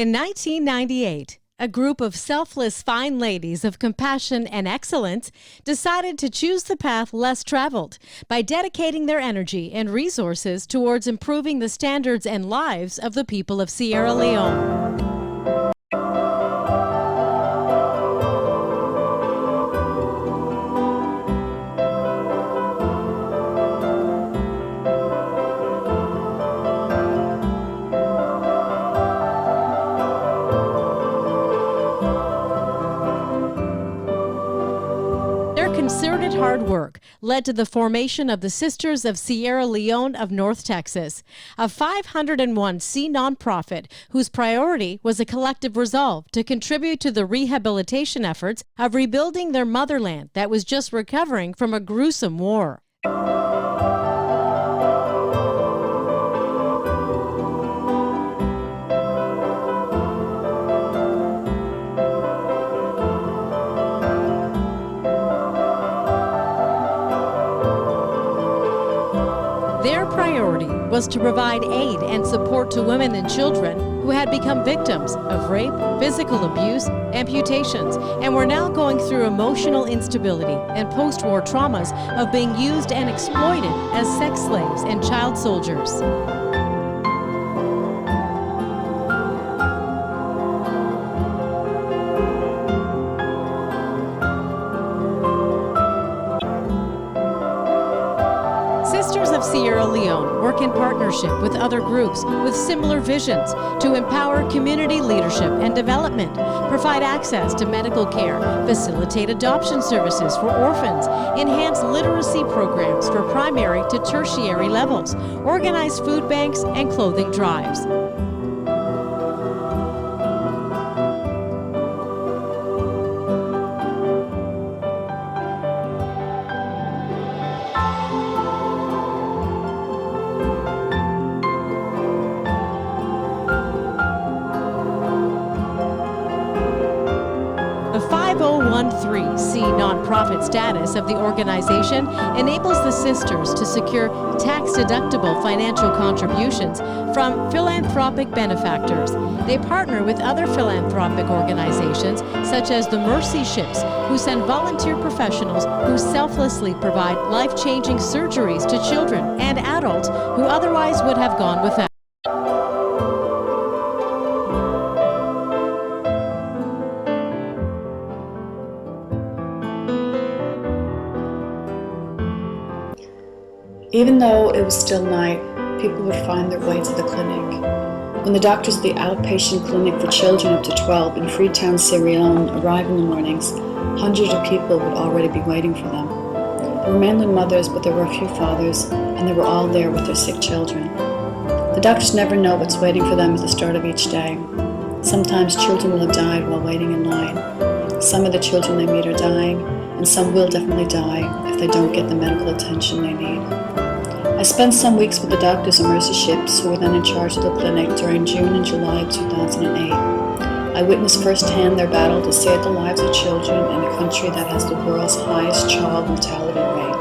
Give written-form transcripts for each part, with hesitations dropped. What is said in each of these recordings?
In 1998, a group of selfless fine ladies of compassion and excellence decided to choose the path less traveled by dedicating their energy and resources towards improving the standards and lives of the people of Sierra Leone. Concerted hard work led to the formation of the Sisters of Sierra Leone of North Texas, a 501c nonprofit whose priority was a collective resolve to contribute to the rehabilitation efforts of rebuilding their motherland that was just recovering from a gruesome war. Their priority was to provide aid and support to women and children who had become victims of rape, physical abuse, amputations, and were now going through emotional instability and post-war traumas of being used and exploited as sex slaves and child soldiers. Sisters of Sierra Leone work in partnership with other groups with similar visions to empower community leadership and development, provide access to medical care, facilitate adoption services for orphans, enhance literacy programs for primary to tertiary levels, organize food banks and clothing drives. The 5013C nonprofit status of the organization enables the sisters to secure tax-deductible financial contributions from philanthropic benefactors. They partner with other philanthropic organizations such as the Mercy Ships, who send volunteer professionals who selflessly provide life-changing surgeries to children and adults who otherwise would have gone without. Even though it was still night, people would find their way to the clinic. When the doctors at the outpatient clinic for children up to 12 in Freetown, Sierra Leone arrived in the mornings, hundreds of people would already be waiting for them. There were mainly mothers, but there were a few fathers, and they were all there with their sick children. The doctors never know what's waiting for them at the start of each day. Sometimes children will have died while waiting in line. Some of the children they meet are dying, and some will definitely die if they don't get the medical attention they need. I spent some weeks with the doctors and Mercy Ships, who were then in charge of the clinic during June and July of 2008. I witnessed firsthand their battle to save the lives of children in a country that has the world's highest child mortality rate.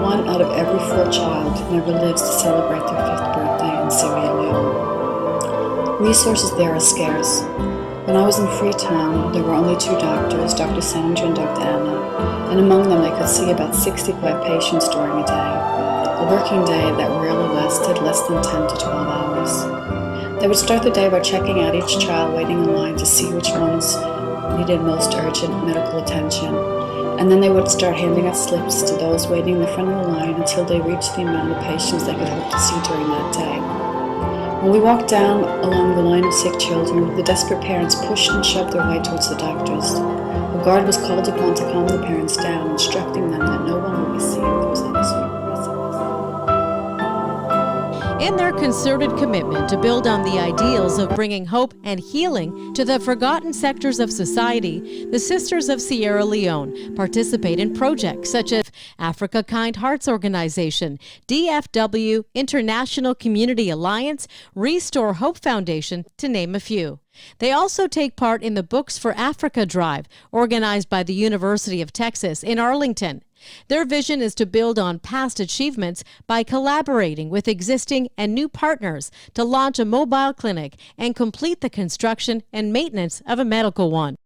1 out of every 4 child never lives to celebrate their 5th birthday in Sierra Leone. Resources there are scarce. When I was in Freetown, there were only 2 doctors, Dr. Sandra and Dr. Anna, and among them I could see about 65 patients during a day. A working day that rarely lasted less than 10 to 12 hours. They would start the day by checking out each child waiting in line to see which ones needed most urgent medical attention, and then they would start handing out slips to those waiting in the front of the line until they reached the amount of patients they could hope to see during that day. When we walked down along the line of sick children, the desperate parents pushed and shoved their way towards the doctors. A guard was called upon to calm the parents down, instructing them that no one would be seen if there was any sort of In their concerted commitment to build on the ideals of bringing hope and healing to the forgotten sectors of society, the Sisters of Sierra Leone participate in projects such as Africa Kind Hearts Organization, DFW International Community Alliance, Restore Hope Foundation, to name a few. They also take part in the Books for Africa Drive, organized by the University of Texas in Arlington. Their vision is to build on past achievements by collaborating with existing and new partners to launch a mobile clinic and complete the construction and maintenance of a medical one.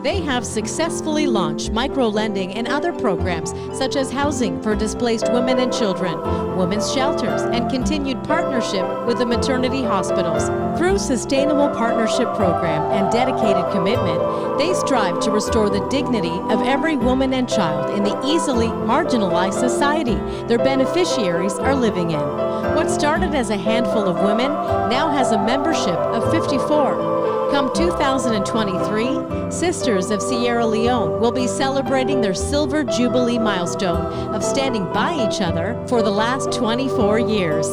They have successfully launched micro-lending and other programs such as housing for displaced women and children, women's shelters, and continued partnership with the maternity hospitals. Through sustainable partnership program and dedicated commitment, they strive to restore the dignity of every woman and child in the easily marginalized society their beneficiaries are living in. What started as a handful of women now has a membership of 54. Come 2023, Sisters of Sierra Leone will be celebrating their Silver Jubilee milestone of standing by each other for the last 24 years.